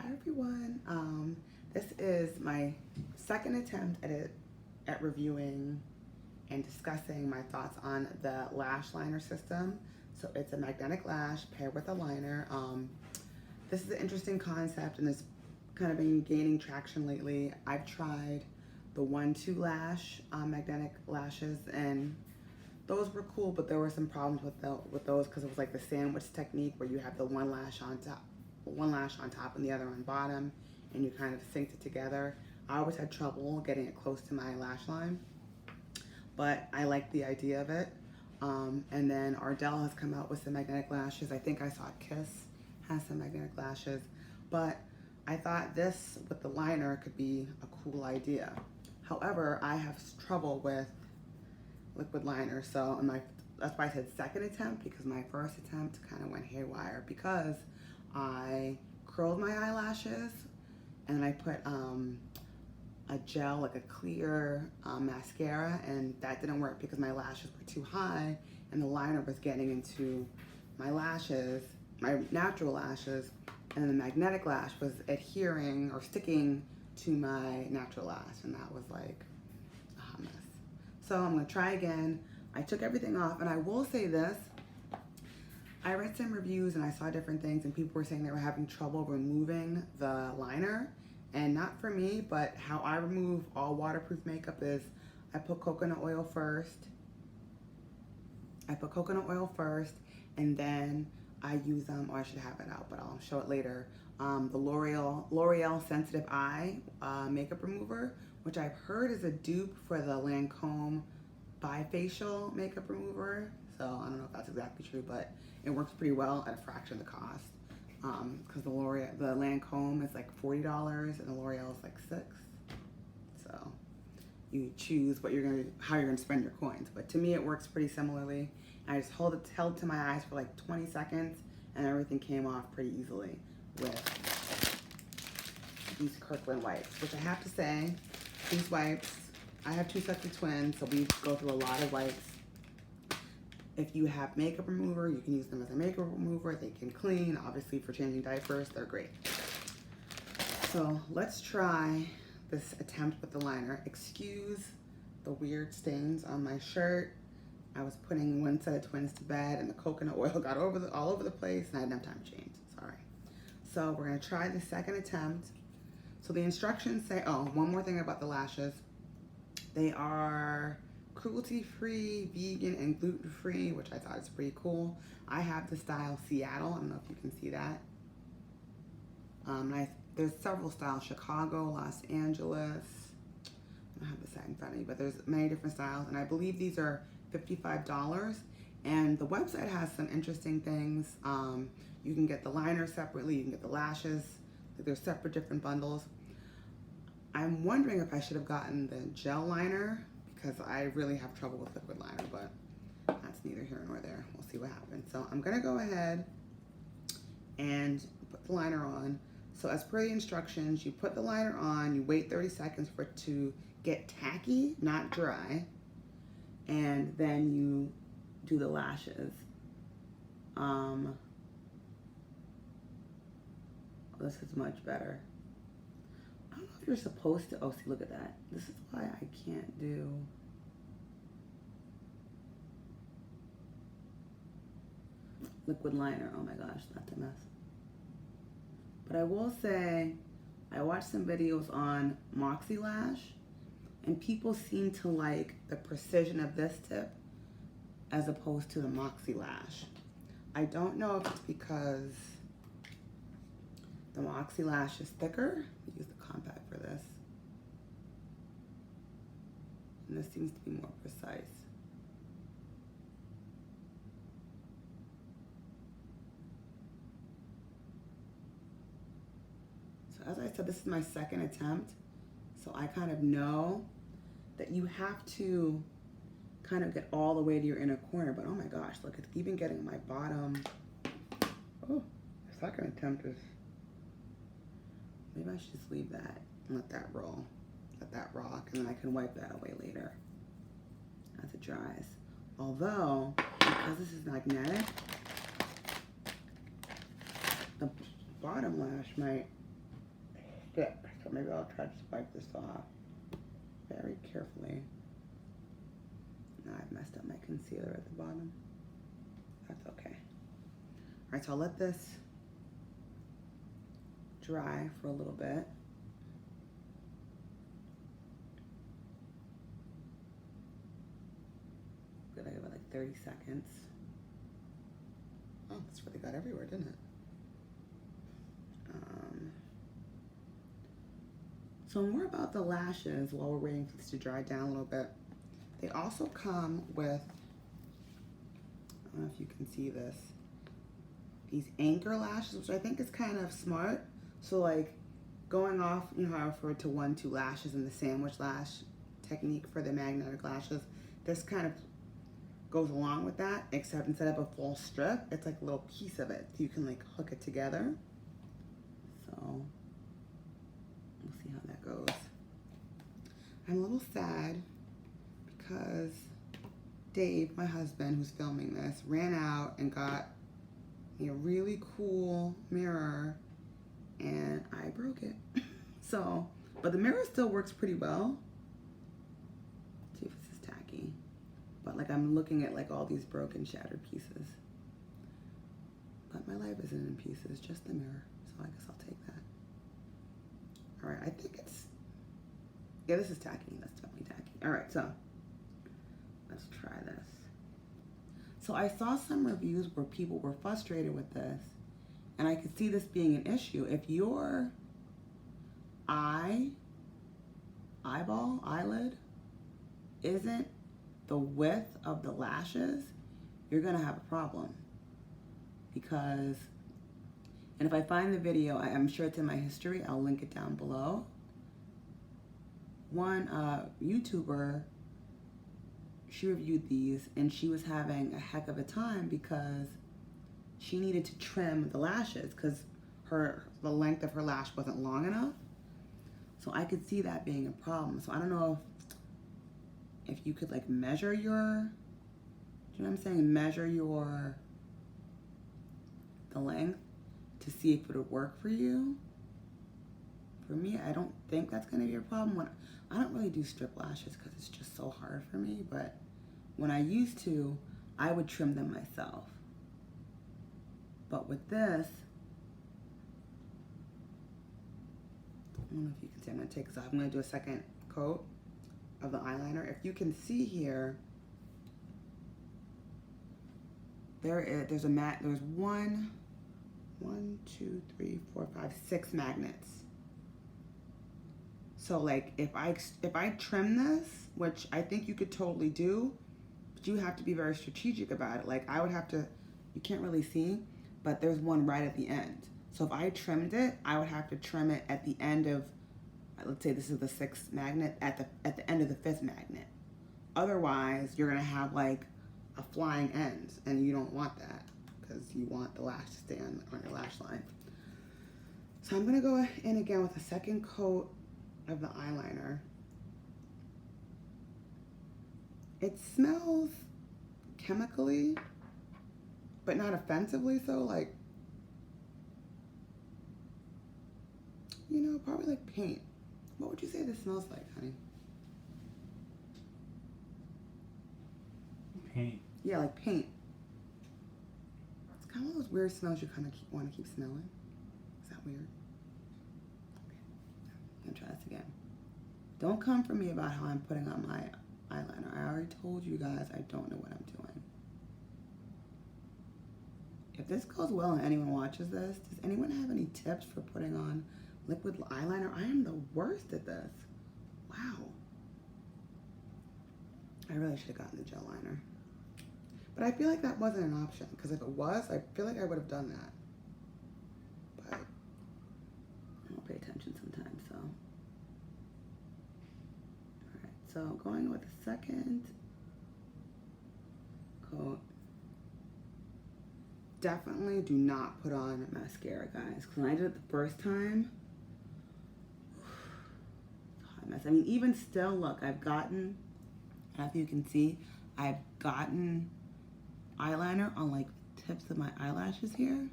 Hi everyone. This is my second attempt at reviewing and discussing my thoughts on the lash liner system. So it's a magnetic lash paired with a liner. This is an interesting concept and it's kind of been gaining traction lately. I've tried the 1-2 lash magnetic lashes, and those were cool, but there were some problems with those because it was like the sandwich technique where you have the one lash on top and the other on bottom, and you kind of synced it together. I always had trouble getting it close to my lash line, but I like the idea of it. And then Ardell has come out with some magnetic lashes. I think I saw Kiss has some magnetic lashes, but I thought this with the liner could be a cool idea. However, I have trouble with liquid liner, so that's why I said second attempt, because my first attempt kind of went haywire because I curled my eyelashes and then I put a gel, like a clear mascara, and that didn't work because my lashes were too high and the liner was getting into my lashes, my natural lashes, and the magnetic lash was adhering or sticking to my natural lash, and that was like a hot mess. So I'm gonna try again. I took everything off, and I will say this, I read some reviews and I saw different things, and people were saying they were having trouble removing the liner, and not for me, but how I remove all waterproof makeup is I put coconut oil first. And then I use I should have it out, but I'll show it later. The L'Oreal Sensitive Eye makeup remover, which I've heard is a dupe for the Lancome bifacial makeup remover. So I don't know if that's exactly true, but it works pretty well at a fraction of the cost. Because the Lancome is like $40 and the L'Oreal is like $6. So you choose how you're gonna spend your coins. But to me, it works pretty similarly. I just held to my eyes for like 20 seconds, and everything came off pretty easily with these Kirkland wipes, which I have to say, these wipes, I have 2 sets of twins, so we go through a lot of wipes. If you have makeup remover, you can use them as a makeup remover. They can clean. Obviously, for changing diapers, they're great. So let's try this attempt with the liner. Excuse the weird stains on my shirt. I was putting one set of twins to bed, and the coconut oil got all over the place, and I didn't have time to change. Sorry. So we're gonna try the second attempt. So the instructions say, oh, one more thing about the lashes. They are cruelty-free, vegan, and gluten-free, which I thought is pretty cool. I have the style Seattle. I don't know if you can see that. There's several styles, Chicago, Los Angeles. I don't have the site in front of me, but there's many different styles, and I believe these are $55. And the website has some interesting things. You can get the liner separately, you can get the lashes. They're separate different bundles. I'm wondering if I should have gotten the gel liner, because I really have trouble with liquid liner, but that's neither here nor there. We'll see what happens. So I'm gonna go ahead and put the liner on. So as per the instructions, you put the liner on, you wait 30 seconds for it to get tacky, not dry, and then you do the lashes. This is much better. I don't know if you're supposed to, oh, see, look at that. This is why I can't do. Liquid liner, oh my gosh, that's a mess. But I will say, I watched some videos on Moxie Lash, and people seem to like the precision of this tip as opposed to the Moxie Lash. I don't know if it's because the Moxie Lash is thicker. Use the compact for this. And this seems to be more precise. So as I said, this is my second attempt. So I kind of know that you have to kind of get all the way to your inner corner, but oh my gosh, look, it's even getting my bottom. Oh, the second attempt is, maybe I should just leave that and let that roll, let that rock, and then I can wipe that away later as it dries. Although, because this is magnetic, the bottom lash might stick, so maybe I'll try to wipe this off very carefully. Now I've messed up my concealer at the bottom. That's okay. All right, so I'll let this dry for a little bit. Good, I give it like 30 seconds. Oh, this really got everywhere, didn't it? So more about the lashes while we're waiting for this to dry down a little bit. They also come with, I don't know if you can see this, these anchor lashes, which I think is kind of smart. So like going off, you know how I referred to 1-2 lashes in the sandwich lash technique for the magnetic lashes, this kind of goes along with that, except instead of a full strip, it's like a little piece of it. So you can like hook it together. So we'll see how that goes. I'm a little sad because Dave, my husband, who's filming this, ran out and got me a really cool mirror and I broke it. So, but the mirror still works pretty well. Let's see if this is tacky. But like I'm looking at like all these broken, shattered pieces. But my life isn't in pieces, just the mirror. So I guess I'll take that. All right, I think it's, yeah, this is tacky. That's definitely tacky. All right, so let's try this. So I saw some reviews where people were frustrated with this, and I could see this being an issue. If your eyelid isn't the width of the lashes, you're gonna have a problem. Because, and if I find the video, I'm sure it's in my history, I'll link it down below. One YouTuber, she reviewed these and she was having a heck of a time because she needed to trim the lashes because the length of her lash wasn't long enough. So I could see that being a problem. So I don't know if you could like measure your, do you know what I'm saying? Measure the length to see if it would work for you. For me, I don't think that's gonna be a problem. I don't really do strip lashes because it's just so hard for me, but when I used to, I would trim them myself. But with this, I don't know if you can see, I'm gonna take this off. I'm gonna do a second coat of the eyeliner. If you can see here, there's one, two, three, four, five, 6 magnets. So like if I trim this, which I think you could totally do, but you have to be very strategic about it. Like I would have to, you can't really see, but there's one right at the end. So if I trimmed it, I would have to trim it at the end of, let's say this is the 6th magnet, at the end of the 5th magnet. Otherwise, you're gonna have like a flying end, and you don't want that because you want the lash to stay on your lash line. So I'm gonna go in again with a second coat of the eyeliner. It smells chemically, but not offensively so, like, you know, probably like paint. What would you say this smells like, honey? Paint. Yeah, like paint. It's kind of one of those weird smells you kind of want to keep smelling. Is that weird? I'm gonna try this again. Don't come for me about how I'm putting on my eyeliner. I already told you guys I don't know what I'm doing. If this goes well and anyone watches this, does anyone have any tips for putting on liquid eyeliner? I am the worst at this. Wow. I really should have gotten the gel liner. But I feel like that wasn't an option, because if it was, I feel like I would have done that. But I don't pay attention sometimes, so. Alright, so going with the second coat. Definitely do not put on mascara, guys, because when I did it the first time, it's a hot mess. I mean, even still, look, I've gotten, as you can see, I've gotten eyeliner on like the tips of my eyelashes here,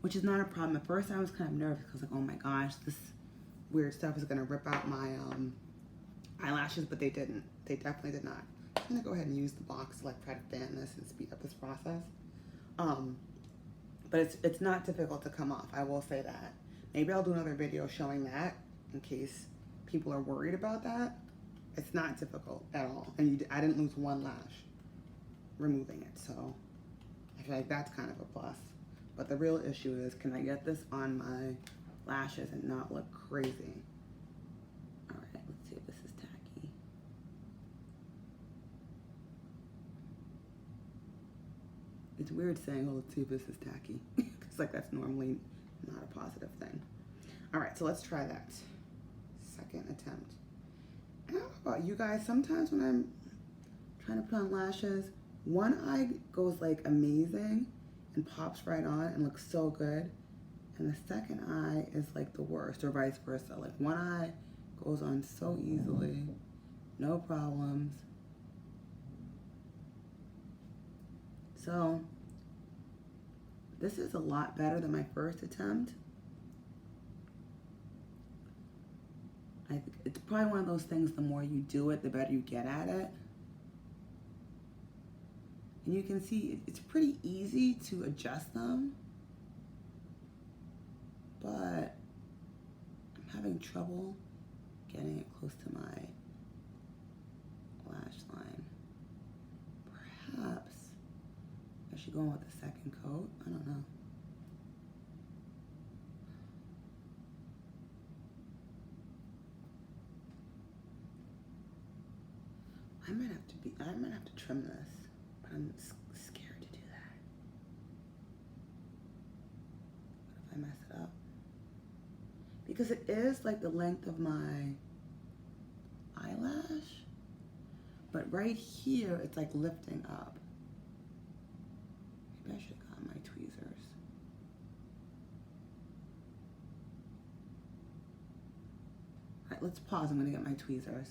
which is not a problem. At first I was kind of nervous because like, oh my gosh, this weird stuff is gonna rip out my eyelashes, but they didn't. They definitely did not. I'm gonna go ahead and use the box to like try to fan this and speed up this process. But it's not difficult to come off, I will say that. Maybe I'll do another video showing that in case people are worried about that. It's not difficult at all. And I didn't lose one lash removing it, so I feel like that's kind of a plus. But the real issue is, can I get this on my lashes and not look crazy? All right, let's see if this is tacky. It's weird saying, oh, let's see if this is tacky. It's like that's normally not a positive thing. All right, so let's try that. Second attempt. And I don't know about you guys, sometimes when I'm trying to put on lashes, one eye goes like amazing and pops right on and looks so good. And the second eye is like the worst, or vice versa. Like one eye goes on so easily, no problems. So this is a lot better than my first attempt. I think it's probably one of those things, the more you do it, the better you get at it. And you can see it's pretty easy to adjust them, but I'm having trouble getting it close to my lash line. Perhaps I should go in with a second coat. I don't know. I might have to trim this, but I'm scared to do that. What if I mess it up? Because it is like the length of my eyelash, but right here it's like lifting up. Maybe I should have gotten my tweezers. All right, let's pause. I'm gonna get my tweezers.